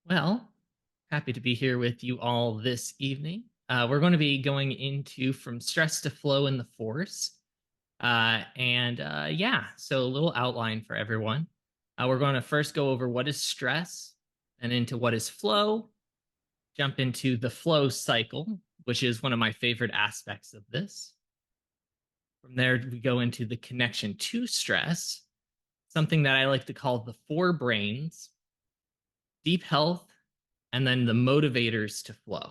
Well, happy to be here with you all this evening. We're going to be going into From Stress to Flow in the Force. Yeah, so a little outline for everyone. We're going to first go over what is stress and into what is flow, jump into the flow cycle, which is one of my favorite aspects of this. From there, we go into the connection to stress, something that I like to call the four brains, deep health, and then the motivators to flow.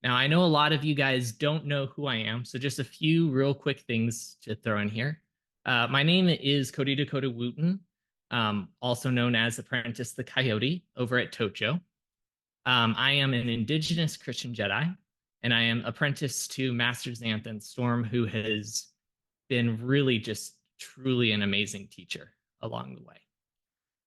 Now, I know a lot of you guys don't know who I am, so just a few real quick things to throw in here. My name is Cody Dakota Wooten, also known as Apprentice the Coyote over at Tocho. I am an Indigenous Christian Jedi, and I am apprentice to Master Xanthan Storm, who has been really just truly an amazing teacher along the way.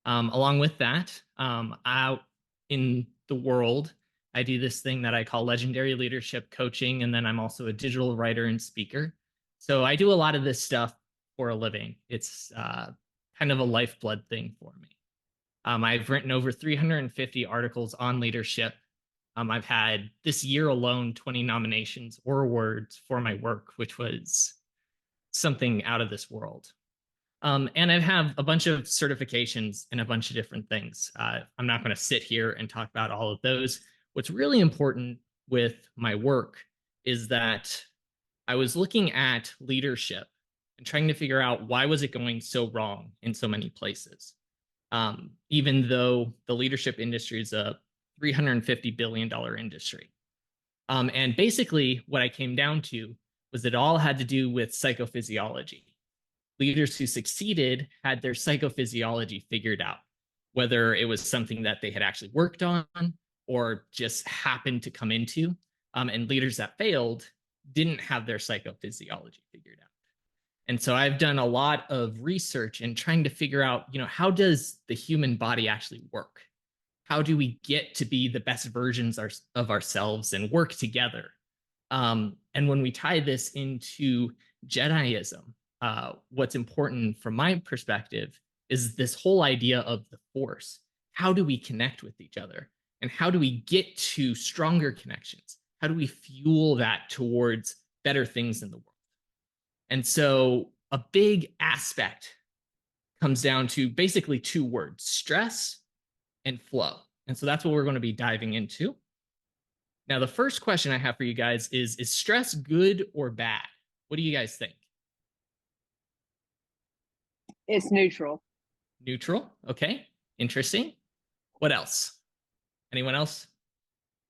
Along with that, out in the world, I do this thing that I call legendary leadership coaching, and then I'm also a digital writer and speaker. So I do a lot of this stuff for a living. It's kind of a lifeblood thing for me. I've written over 350 articles on leadership. I've had this year alone 20 nominations or awards for my work, which was something out of this world. And I have a bunch of certifications and a bunch of different things. I'm not going to sit here and talk about all of those. What's really important with my work is that I was looking at leadership and trying to figure out why was it going so wrong in so many places. Even though the leadership industry is a $350 billion industry. And basically what I came down to was it all had to do with psychophysiology. Leaders who succeeded had their psychophysiology figured out, whether it was something that they had actually worked on or just happened to come into. And leaders that failed didn't have their psychophysiology figured out. And so I've done a lot of research and trying to figure out, how does the human body actually work? How do we get to be the best versions of ourselves and work together? And when we tie this into Jediism, what's important from my perspective is this whole idea of the Force. How do we connect with each other? And how do we get to stronger connections? How do we fuel that towards better things in the world? And so a big aspect comes down to basically two words, stress and flow. And so that's what we're going to be diving into. Now, the first question I have for you guys is stress good or bad? What do you guys think? It's neutral. Neutral. Okay. Interesting. What else? Anyone else?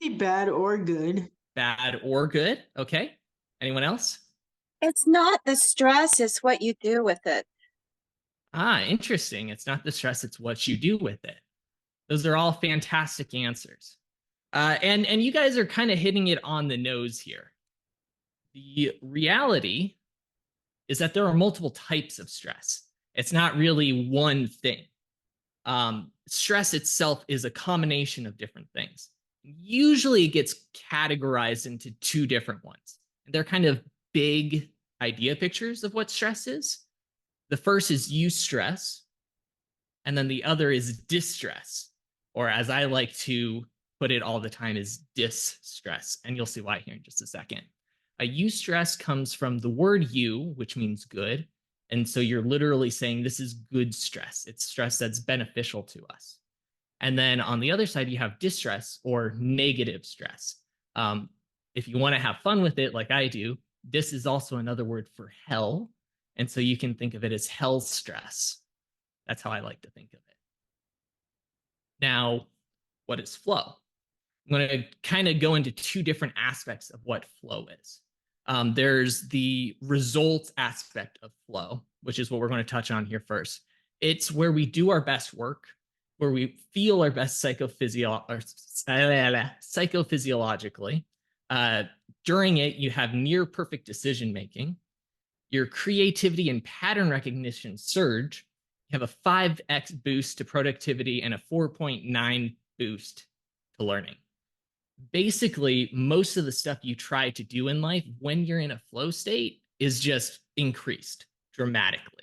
Be bad or good. Bad or good. Okay. Anyone else? It's not the stress, it's what you do with it. Interesting. It's not the stress, it's what you do with it. Those are all fantastic answers. And you guys are kind of hitting it on the nose here. The reality is that there are multiple types of stress. It's not really one thing. Stress itself is a combination of different things. Usually it gets categorized into two different ones. They're kind of big idea pictures of what stress is. The first is eustress, and then the other is distress, or as I like to put it all the time, is distress. And you'll see why here in just a second. A eustress comes from the word eu, which means good. And so you're literally saying this is good stress. It's stress that's beneficial to us. And then on the other side, you have distress or negative stress. If you want to have fun with it, like I do, this is also another word for hell. And so you can think of it as hell stress. That's how I like to think of it. Now, what is flow? I'm going to kind of go into two different aspects of what flow is. There's the results aspect of flow, which is what we're going to touch on here first. It's where we do our best work, where we feel our best psychophysiologically. During it, you have near perfect decision making. Your creativity and pattern recognition surge. You have a 5x boost to productivity and a 4.9 boost to learning. Basically, most of the stuff you try to do in life when you're in a flow state is just increased dramatically.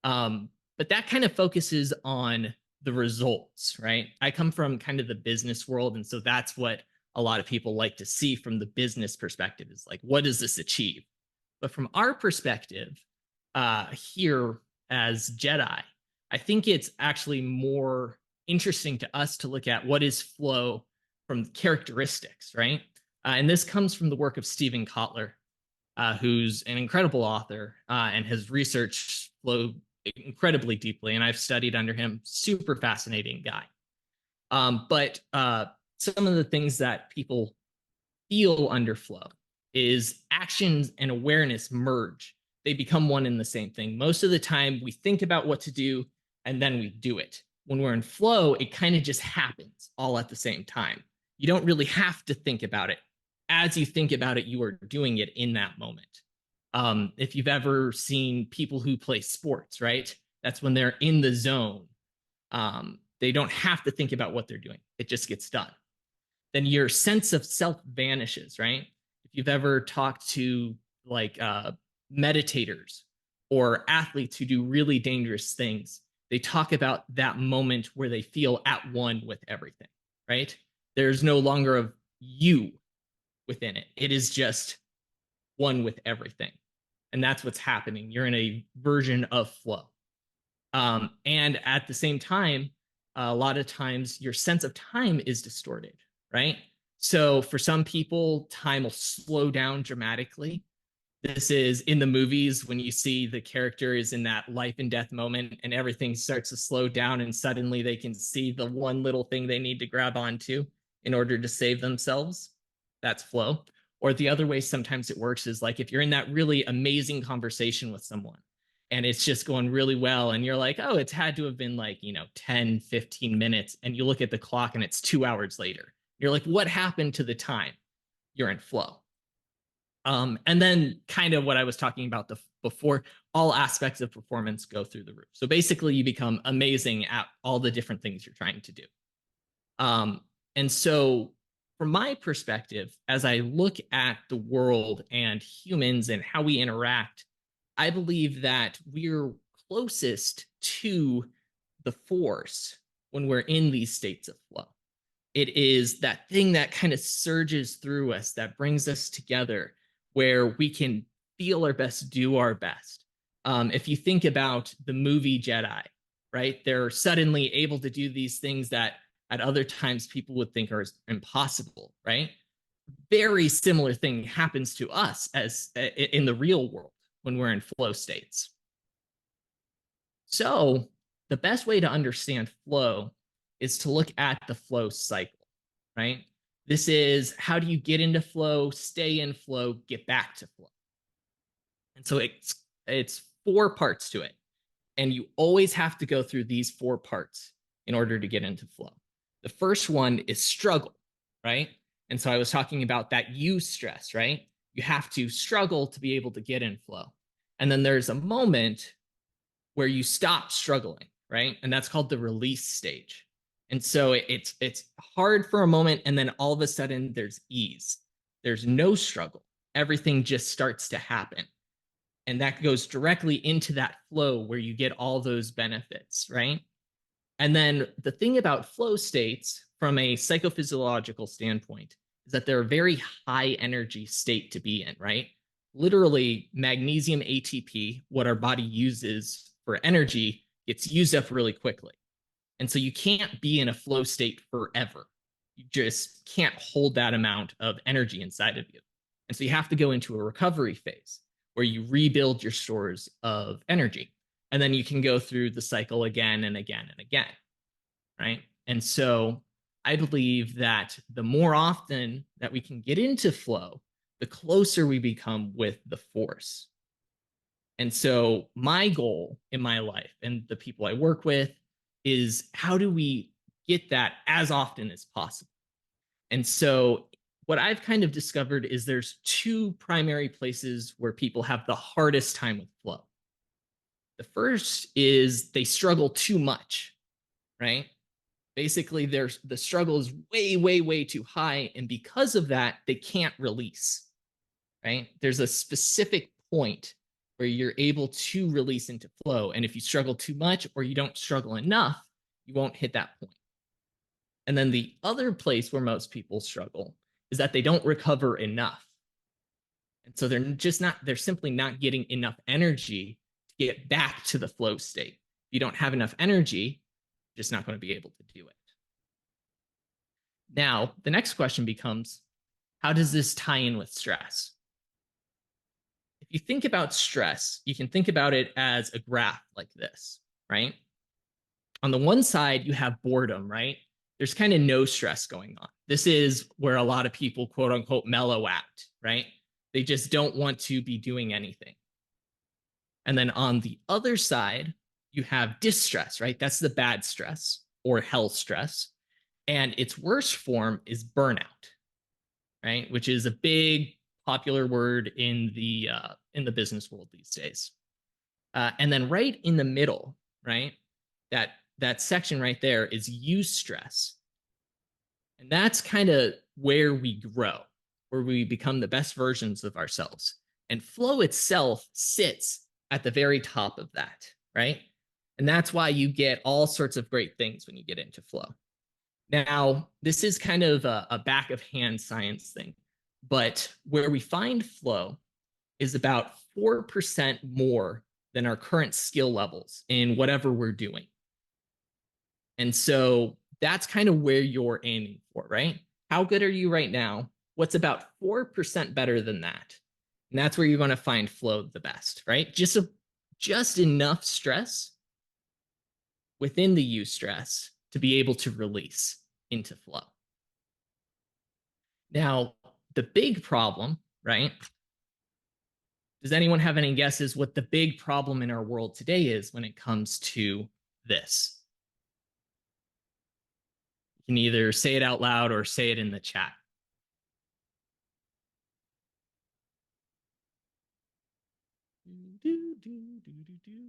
But that kind of focuses on the results, right? I come from kind of the business world. And so that's what a lot of people like to see from the business perspective is like, what does this achieve? But from our perspective, here as Jedi, I think it's actually more interesting to us to look at what is flow from characteristics, right? And this comes from the work of Stephen Kotler, who's an incredible author and has researched flow incredibly deeply. And I've studied under him. Super fascinating guy. But some of the things that people feel under flow is actions and awareness merge. They become one and the same thing. Most of the time, we think about what to do and then we do it. When we're in flow, it kind of just happens all at the same time. You don't really have to think about it. As you think about it, you are doing it in that moment. If you've ever seen people who play sports, right? That's when they're in the zone. They don't have to think about what they're doing. It just gets done. Then your sense of self vanishes, right? If you've ever talked to like meditators or athletes who do really dangerous things, they talk about that moment where they feel at one with everything, right? There's no longer of you within it. It is just one with everything. And that's what's happening. You're in a version of flow. And at the same time, a lot of times your sense of time is distorted, right? So for some people, time will slow down dramatically. This is in the movies when you see the character is in that life and death moment and everything starts to slow down and suddenly they can see the one little thing they need to grab onto in order to save themselves. That's flow. Or the other way sometimes it works is like if you're in that really amazing conversation with someone and it's just going really well and you're like, oh, it's had to have been like, 10, 15 minutes. And you look at the clock and it's 2 hours later. You're like, what happened to the time? You're in flow. And then kind of what I was talking about before, all aspects of performance go through the roof. So basically you become amazing at all the different things you're trying to do. And so from my perspective, as I look at the world and humans and how we interact, I believe that we're closest to the force when we're in these states of flow. It is that thing that kind of surges through us, that brings us together, where we can feel our best, do our best. If you think about the movie Jedi, right? They're suddenly able to do these things that at other times people would think are impossible, right? Very similar thing happens to us as in the real world when we're in flow states. So the best way to understand flow is to look at the flow cycle, right? This is how do you get into flow, stay in flow, get back to flow. And so it's 4 parts to it. And you always have to go through these 4 parts in order to get into flow. The first one is struggle, right? And so I was talking about that eustress, right? You have to struggle to be able to get in flow. And then there's a moment where you stop struggling, right? And that's called the release stage. And so it's hard for a moment, and then all of a sudden there's ease. There's no struggle. Everything just starts to happen. And that goes directly into that flow where you get all those benefits, right? And then the thing about flow states from a psychophysiological standpoint is that they're a very high energy state to be in, right? Literally, magnesium ATP, what our body uses for energy, gets used up really quickly. And so you can't be in a flow state forever. You just can't hold that amount of energy inside of you. And so you have to go into a recovery phase where you rebuild your stores of energy. And then you can go through the cycle again and again and again, right? And so I believe that the more often that we can get into flow, the closer we become with the force. And so my goal in my life and the people I work with is how do we get that as often as possible? And so what I've kind of discovered is there's 2 primary places where people have the hardest time with flow. The first is they struggle too much, right? Basically, the struggle is way, way, way too high. And because of that, they can't release, right? There's a specific point where you're able to release into flow. And if you struggle too much or you don't struggle enough, you won't hit that point. And then the other place where most people struggle is that they don't recover enough. And so they're simply not getting enough energy to get back to the flow state. If you don't have enough energy, you're just not going to be able to do it. Now, the next question becomes, how does this tie in with stress? If you think about stress, you can think about it as a graph like this, right? On the one side, you have boredom, right? There's kind of no stress going on. This is where a lot of people, quote unquote, mellow out, right? They just don't want to be doing anything. And then on the other side, you have distress, right? That's the bad stress or hell stress. And its worst form is burnout, right? Which is a big popular word in the business world these days. And then right in the middle, right? That section right there is eustress. And that's kind of where we grow, where we become the best versions of ourselves. And flow itself sits at the very top of that, right? And that's why you get all sorts of great things when you get into flow. Now, this is kind of a back of hand science thing, but where we find flow is about 4% more than our current skill levels in whatever we're doing. And so that's kind of where you're aiming for, right? How good are you right now? What's about 4% better than that? And that's where you're going to find flow the best, right? Just enough stress within the eustress to be able to release into flow. Now, the big problem, right? Does anyone have any guesses what the big problem in our world today is when it comes to this? You can either say it out loud or say it in the chat.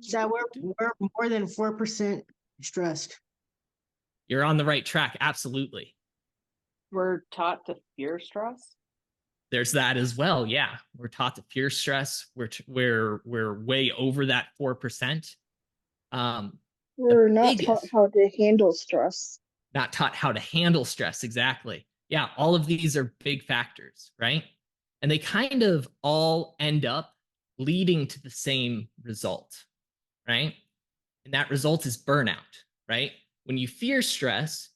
So we're more than 4% stressed. You're on the right track. Absolutely. We're taught to fear stress. There's that as well. Yeah, we're taught to fear stress. We're way over that 4%. We're not taught how to handle stress. Not taught how to handle stress. Exactly. Yeah, all of these are big factors, right? And they kind of all end up leading to the same result, right? And that result is burnout, right? When you fear stress,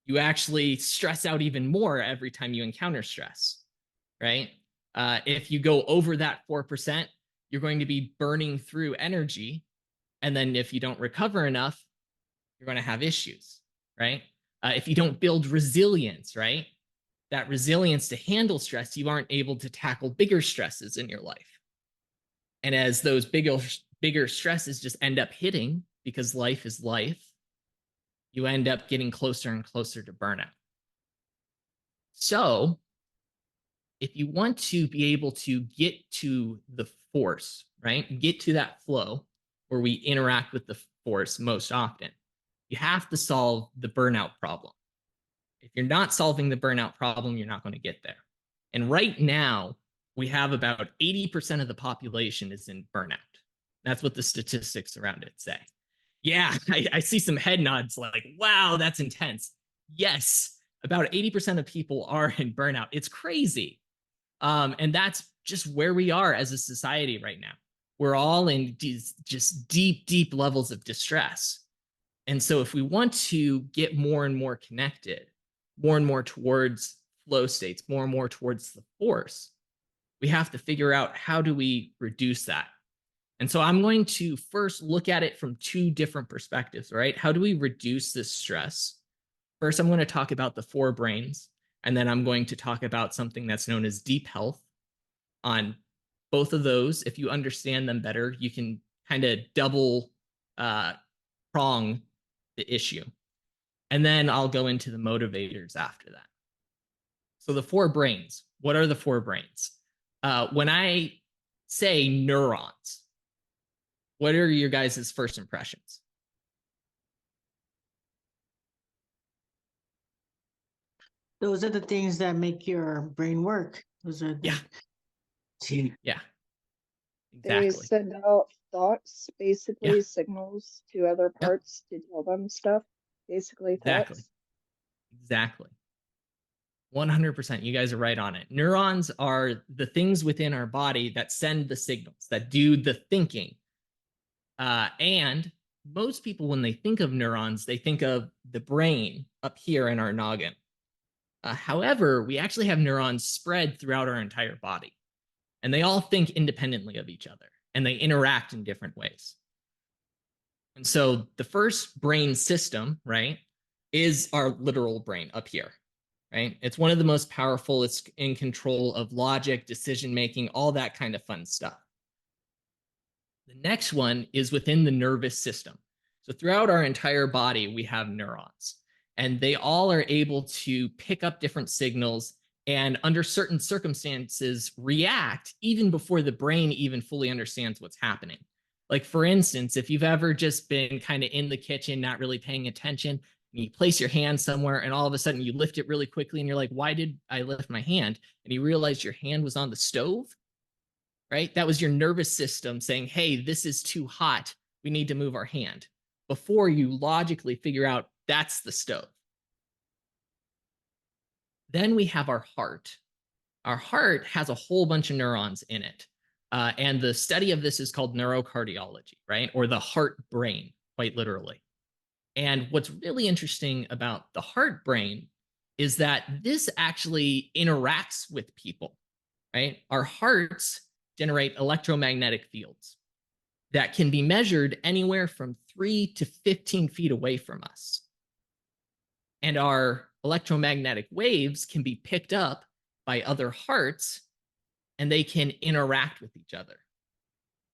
you actually stress out even more every time you encounter stress, right? If you go over that 4%, you're going to be burning through energy. And then if you don't recover enough, you're going to have issues, right? If you don't build resilience, right? That resilience to handle stress, you aren't able to tackle bigger stresses in your life. And as those bigger stresses just end up hitting, because life is life, you end up getting closer and closer to burnout. So if you want to be able to get to the force, right? Get to that flow where we interact with the force most often, you have to solve the burnout problem. If you're not solving the burnout problem, you're not going to get there. And right now, we have about 80% of the population is in burnout. That's what the statistics around it say. Yeah, I see some head nods like, wow, that's intense. Yes, about 80% of people are in burnout. It's crazy. And that's just where we are as a society right now. We're all in these just deep, deep levels of distress. And so if we want to get more and more connected, more and more towards flow states, more and more towards the force, we have to figure out how do we reduce that. And so I'm going to first look at it from two different perspectives, right? How do we reduce this stress? First, I'm going to talk about the four brains, and then I'm going to talk about something that's known as deep health. On both of those, if you understand them better, you can kind of double prong the issue. And then I'll go into the motivators after that. So the four brains, what are the four brains? When I say neurons, what are your guys' first impressions? Those are the things that make your brain work. Those are the... Yeah. They Exactly. send out thoughts, basically signals to other parts to tell them stuff. basically Exactly. thoughts. Exactly. 100%. You guys are right on it. Neurons are the things within our body that send the signals, that do the thinking. And most people, when they think of neurons, they think of the brain up here in our noggin. However, we actually have neurons spread throughout our entire body, and they all think independently of each other, and they interact in different ways. And so the first brain system, right, is our literal brain up here, right? It's one of the most powerful. It's in control of logic, decision making, all that kind of fun stuff. The next one is within the nervous system. So throughout our entire body, we have neurons, and they all are able to pick up different signals and under certain circumstances react even before the brain even fully understands what's happening. Like, for instance, if you've ever just been kind of in the kitchen, not really paying attention, and you place your hand somewhere and all of a sudden you lift it really quickly and you're like, why did I lift my hand? And you realize your hand was on the stove, right? That was your nervous system saying, hey, this is too hot. We need to move our hand, before you logically figure out that's the stove. Then we have our heart. Our heart has a whole bunch of neurons in it. And the study of this is called neurocardiology, right? Or the heart brain, quite literally. And what's really interesting about the heart brain is that this actually interacts with people, right? Our hearts generate electromagnetic fields that can be measured anywhere from 3 to 15 feet away from us. And our electromagnetic waves can be picked up by other hearts, and they can interact with each other,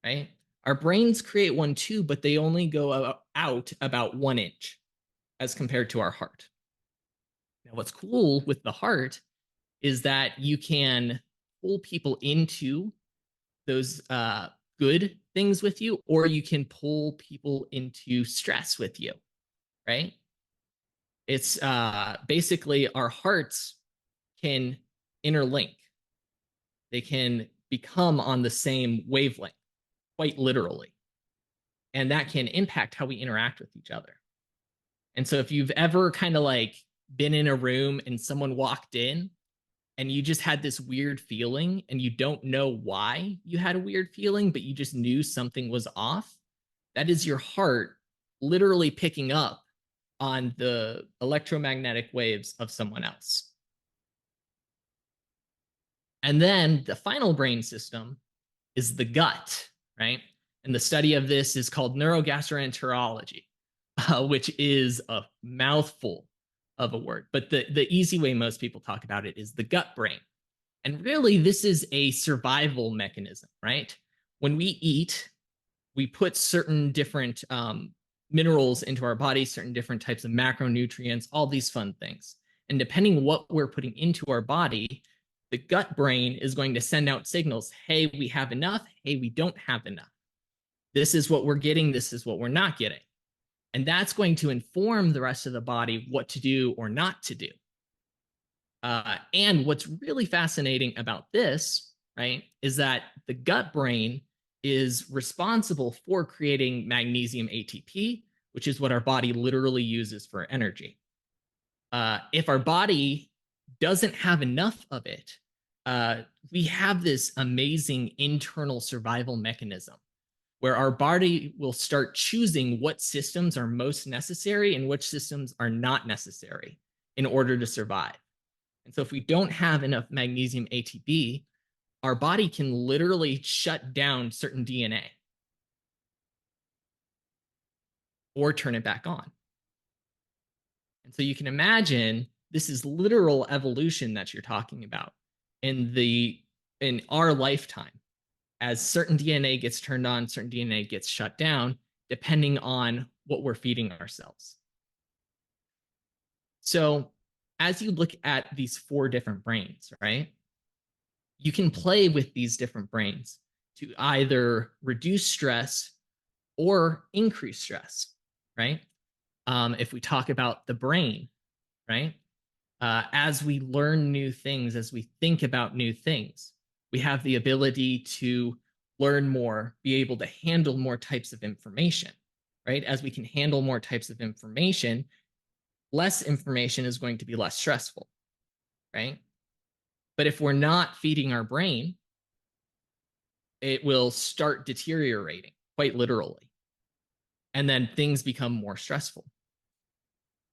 right? Our brains create one too, but they only go out about 1 inch as compared to our heart. Now, what's cool with the heart is that you can pull people into those good things with you, or you can pull people into stress with you, right? It's basically our hearts can interlink. They can become on the same wavelength, quite literally. And that can impact how we interact with each other. And so if you've ever kind of like been in a room and someone walked in and you just had this weird feeling and you don't know why you had a weird feeling, but you just knew something was off, that is your heart literally picking up on the electromagnetic waves of someone else. And then the final brain system is the gut, right? And the study of this is called neurogastroenterology, which is a mouthful of a word. But the easy way most people talk about it is the gut brain. And really, this is a survival mechanism, right? When we eat, we put certain different minerals into our body, certain different types of macronutrients, all these fun things. And depending what we're putting into our body, the gut brain is going to send out signals. Hey, we have enough. Hey, we don't have enough. This is what we're getting. This is what we're not getting. And that's going to inform the rest of the body what to do or not to do. And what's really fascinating about this, right, is that the gut brain is responsible for creating magnesium ATP, which is what our body literally uses for energy. If our body doesn't have enough of it, we have this amazing internal survival mechanism where our body will start choosing what systems are most necessary and which systems are not necessary in order to survive. And so if we don't have enough magnesium ATP, our body can literally shut down certain DNA or turn it back on. And so you can imagine this is literal evolution that you're talking about in our lifetime. As certain DNA gets turned on, certain DNA gets shut down, depending on what we're feeding ourselves. So as you look at these 4 different brains, right, you can play with these different brains to either reduce stress or increase stress, right? If we talk about the brain, right, as we learn new things, as we think about new things, we have the ability to learn more, be able to handle more types of information, right? As we can handle more types of information, less information is going to be less stressful, right? But if we're not feeding our brain, it will start deteriorating quite literally. And then things become more stressful.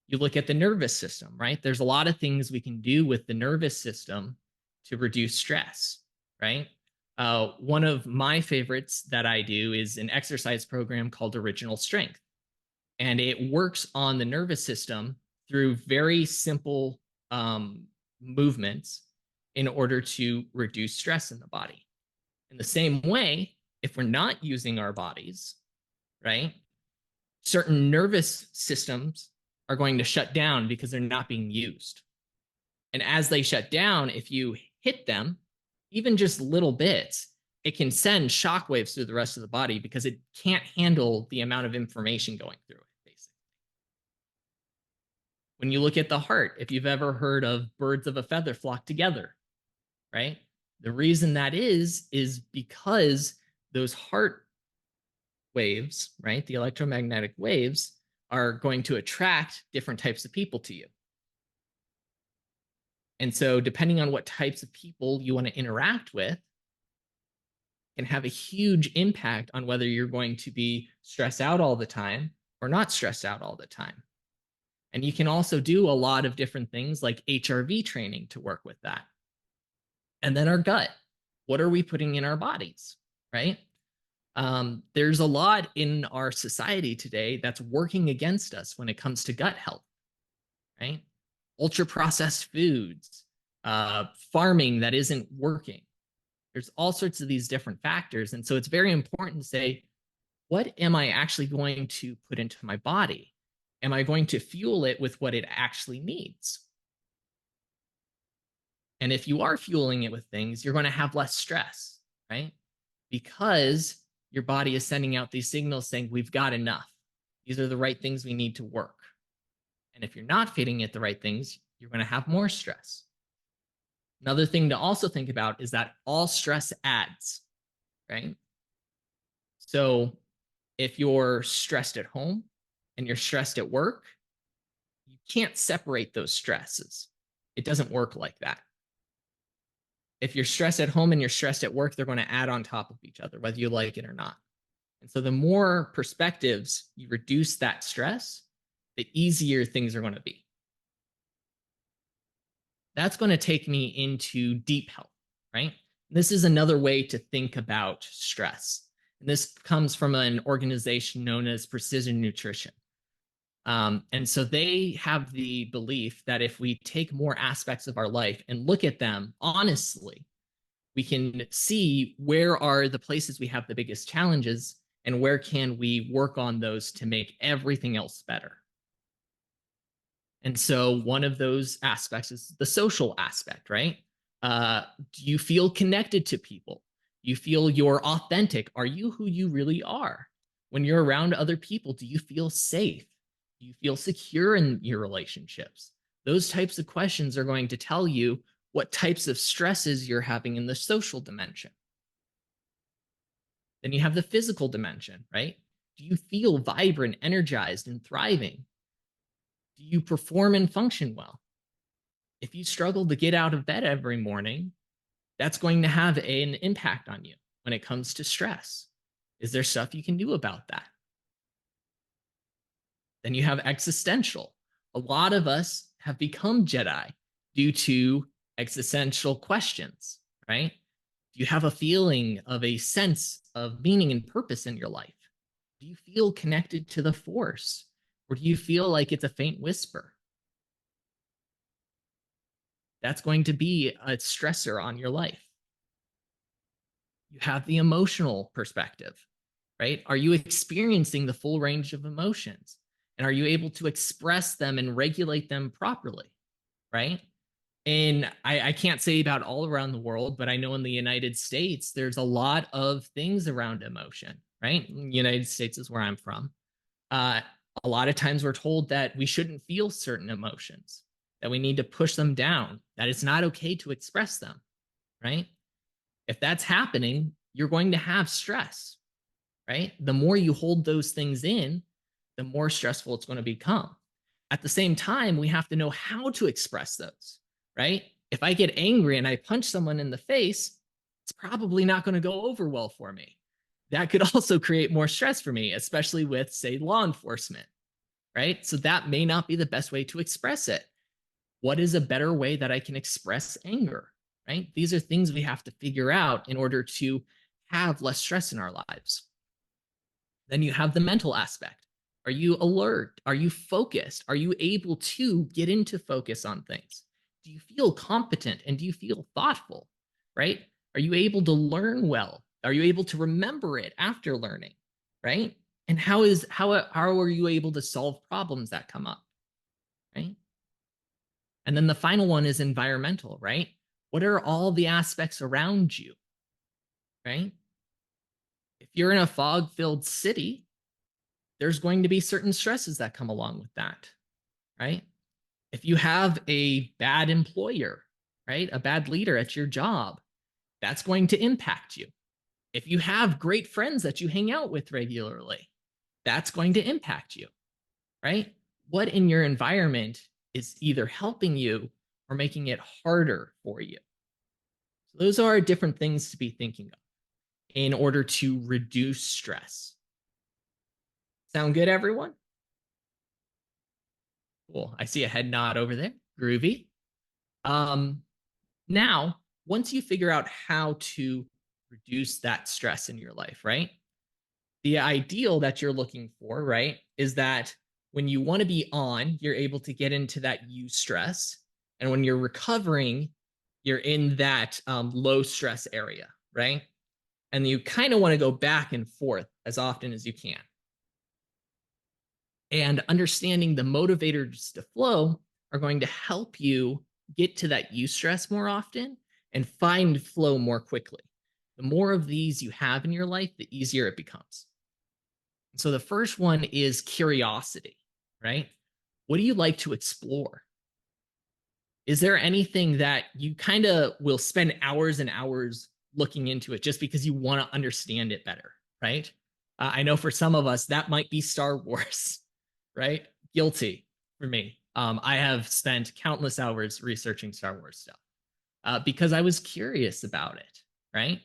You look at the nervous system, right? There's a lot of things we can do with the nervous system to reduce stress, right? One of my favorites that I do is an exercise program called Original Strength. And it works on the nervous system through very simple movements in order to reduce stress in the body. In the same way, if we're not using our bodies, right, certain nervous systems are going to shut down because they're not being used. And as they shut down, if you hit them, even just little bits, it can send shockwaves through the rest of the body because it can't handle the amount of information going through it, basically. When you look at the heart, if you've ever heard of birds of a feather flock together, right? The reason that is because those heart waves, right? The electromagnetic waves are going to attract different types of people to you. And so depending on what types of people you want to interact with can have a huge impact on whether you're going to be stressed out all the time or not stressed out all the time. And you can also do a lot of different things like HRV training to work with that. And then our gut. What are we putting in our bodies, right? There's a lot in our society today that's working against us when it comes to gut health, right? Ultra processed foods, farming that isn't working. There's all sorts of these different factors. And so it's very important to say, what am I actually going to put into my body? Am I going to fuel it with what it actually needs? And if you are fueling it with things, you're going to have less stress, right? Because your body is sending out these signals saying, we've got enough. These are the right things we need to work. And if you're not feeding it the right things, you're going to have more stress. Another thing to also think about is that all stress adds, right? So if you're stressed at home and you're stressed at work, you can't separate those stresses. It doesn't work like that. If you're stressed at home and you're stressed at work, they're going to add on top of each other, whether you like it or not. And so the more perspectives you reduce that stress, the easier things are going to be. That's going to take me into deep health, right? This is another way to think about stress. And this comes from an organization known as Precision Nutrition. And so they have the belief that if we take more aspects of our life and look at them honestly, we can see where are the places we have the biggest challenges and where can we work on those to make everything else better. And so one of those aspects is the social aspect, right? Do you feel connected to people? Do you feel you're authentic? Are you who you really are? When you're around other people, do you feel safe? Do you feel secure in your relationships? Those types of questions are going to tell you what types of stresses you're having in the social dimension. Then you have the physical dimension, right? Do you feel vibrant, energized, and thriving? Do you perform and function well? If you struggle to get out of bed every morning, that's going to have an impact on you when it comes to stress. Is there stuff you can do about that? Then you have existential. A lot of us have become Jedi due to existential questions, right? Do you have a feeling of a sense of meaning and purpose in your life? Do you feel connected to the Force? Or do you feel like it's a faint whisper? That's going to be a stressor on your life. You have the emotional perspective, right? Are you experiencing the full range of emotions? And are you able to express them and regulate them properly, right? And I can't say about all around the world, but I know in the United States, there's a lot of things around emotion, right? The United States is where I'm from. A lot of times we're told that we shouldn't feel certain emotions, that we need to push them down, that it's not okay to express them, right? If that's happening, you're going to have stress, right? The more you hold those things in, the more stressful it's going to become. At the same time, we have to know how to express those, right? If I get angry and I punch someone in the face, it's probably not going to go over well for me. That could also create more stress for me, especially with, say, law enforcement, right? So that may not be the best way to express it. What is a better way that I can express anger, right? These are things we have to figure out in order to have less stress in our lives. Then you have the mental aspect. Are you alert? Are you focused? Are you able to get into focus on things? Do you feel competent and do you feel thoughtful, right? Are you able to learn well? Are you able to remember it after learning, right? And how are you able to solve problems that come up, right? And then the final one is environmental, right? What are all the aspects around you, right? If you're in a fog-filled city, there's going to be certain stresses that come along with that, right? If you have a bad employer, right, a bad leader at your job, that's going to impact you. If you have great friends that you hang out with regularly, that's going to impact you, right? What in your environment is either helping you or making it harder for you? So those are different things to be thinking of in order to reduce stress. Sound good, everyone? Cool. I see a head nod over there. Groovy. Now, once you figure out how to reduce that stress in your life, right? The ideal that you're looking for, right, is that when you want to be on, you're able to get into that eustress. And when you're recovering, you're in that low stress area, right? And you kind of want to go back and forth as often as you can. And understanding the motivators to flow are going to help you get to that eustress more often and find flow more quickly. The more of these you have in your life, the easier it becomes. So the first one is curiosity, right? What do you like to explore? Is there anything that you kind of will spend hours and hours looking into it just because you want to understand it better, right? I know for some of us, that might be Star Wars, right? Guilty for me. I have spent countless hours researching Star Wars stuff because I was curious about it, right?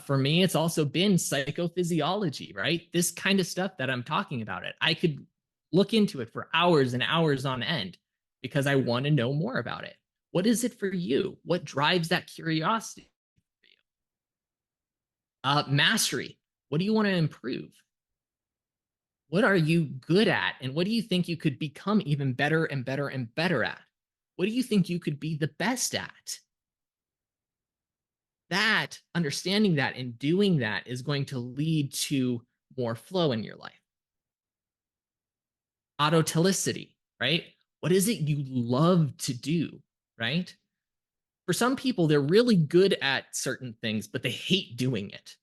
For me, it's also been psychophysiology, right? This kind of stuff that I'm talking about it. I could look into it for hours and hours on end because I want to know more about it. What is it for you? What drives that curiosity for you? Mastery. What do you want to improve? What are you good at? And what do you think you could become even better and better and better at? What do you think you could be the best at? That, understanding that and doing that is going to lead to more flow in your life. Autotelicity, right? What is it you love to do, right? For some people, they're really good at certain things, but they hate doing it,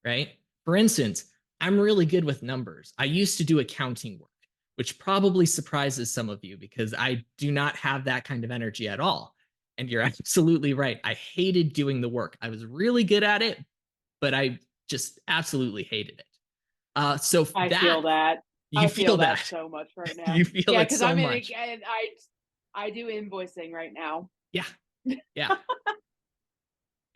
right? For instance, I'm really good with numbers. I used to do accounting work, which probably surprises some of you because I do not have that kind of energy at all. And you're absolutely right. I hated doing the work. I was really good at it, but I just absolutely hated it. So I that feel that. you I feel that so much right now. you feel Yeah, it because so I'm in much. and I do invoicing right now. Yeah, yeah.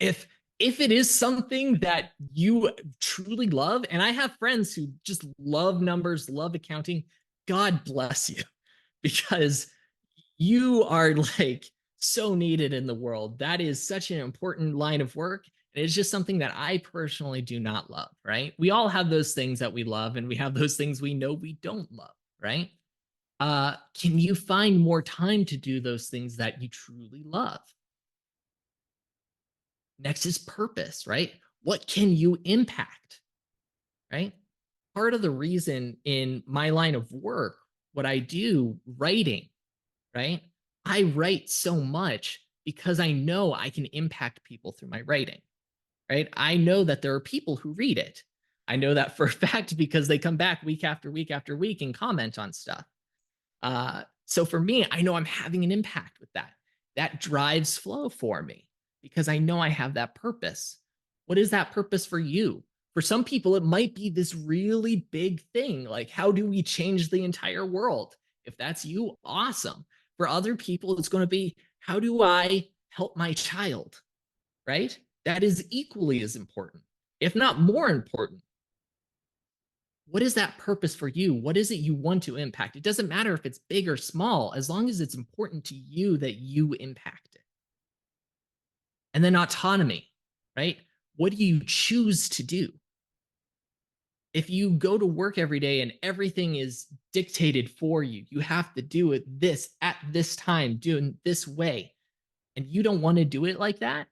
If it is something that you truly love, and I have friends who just love numbers, love accounting, God bless you, because you are like so needed in the world. That is such an important line of work. And it's just something that I personally do not love, right? We all have those things that we love, and we have those things we know we don't love, right? Can you find more time to do those things that you truly love? Next is purpose, right? What can you impact, right? Part of the reason in my line of work, what I do, writing, right? I write so much because I know I can impact people through my writing, right? I know that there are people who read it. I know that for a fact because they come back week after week after week and comment on stuff. So for me, I know I'm having an impact with that. That drives flow for me because I know I have that purpose. What is that purpose for you? For some people, it might be this really big thing. Like, how do we change the entire world? If that's you, awesome. For other people, it's going to be, how do I help my child? Right? That is equally as important, if not more important. What is that purpose for you? What is it you want to impact? It doesn't matter if it's big or small, as long as it's important to you that you impact it. And then autonomy, right? What do you choose to do? If you go to work every day and everything is dictated for you, you have to do it this at this time, doing this way, and you don't want to do it like that,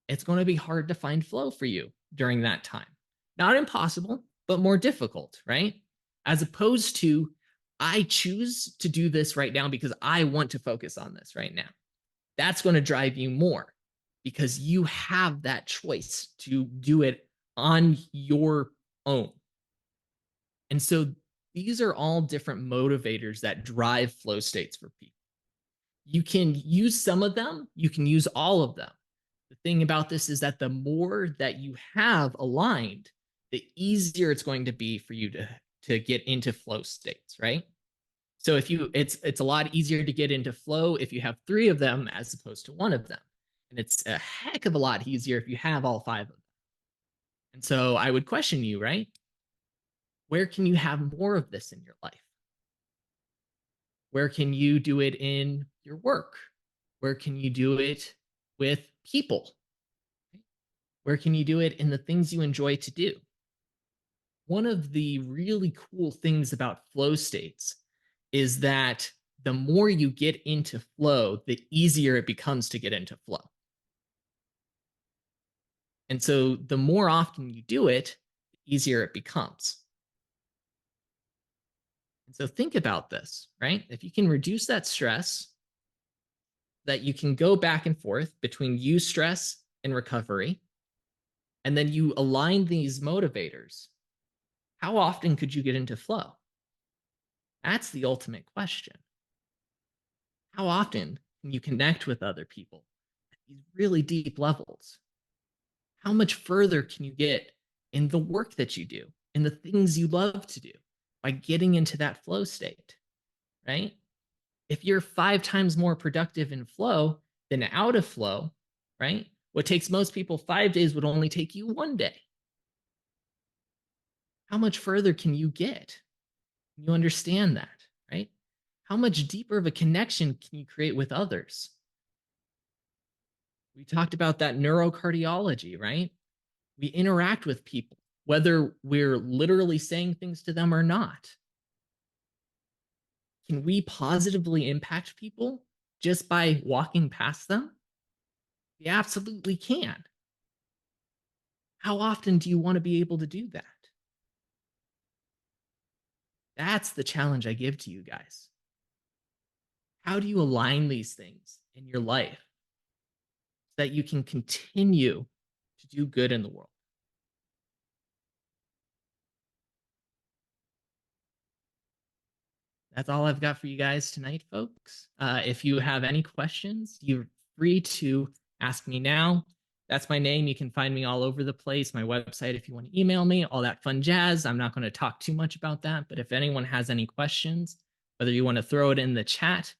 it's going to be hard to find flow for you during that time. Not impossible, but more difficult, right? As opposed to, I choose to do this right now because I want to focus on this right now. That's going to drive you more because you have that choice to do it on your own. And so these are all different motivators that drive flow states for people. You can use some of them, you can use all of them. The thing about this is that the more that you have aligned, the easier it's going to be for you to get into flow states, right? So if you, it's a lot easier to get into flow if you have 3 of them as opposed to 1 of them. And it's a heck of a lot easier if you have all 5 of them. And so I would question you, right? Where can you have more of this in your life? Where can you do it in your work? Where can you do it with people? Where can you do it in the things you enjoy to do? One of the really cool things about flow states is that the more you get into flow, the easier it becomes to get into flow. And so the more often you do it, the easier it becomes. And so think about this, right? If you can reduce that stress, that you can go back and forth between eustress and recovery, and then you align these motivators, how often could you get into flow? That's the ultimate question. How often can you connect with other people at these really deep levels? How much further can you get in the work that you do, in the things you love to do, by getting into that flow state, right? If you're 5 times more productive in flow than out of flow, right? What takes most people 5 days would only take you 1 day. How much further can you get? You understand that, right? How much deeper of a connection can you create with others? We talked about that neurocardiology, right? We interact with people, whether we're literally saying things to them or not. Can we positively impact people just by walking past them? We absolutely can. How often do you want to be able to do that? That's the challenge I give to you guys. How do you align these things in your life so that you can continue to do good in the world? That's all I've got for you guys tonight, folks. If you have any questions, you're free to ask me now. That's my name. You can find me all over the place. My website, if you want to email me, all that fun jazz. I'm not going to talk too much about that, but if anyone has any questions, whether you want to throw it in the chat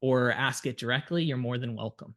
or ask it directly, you're more than welcome.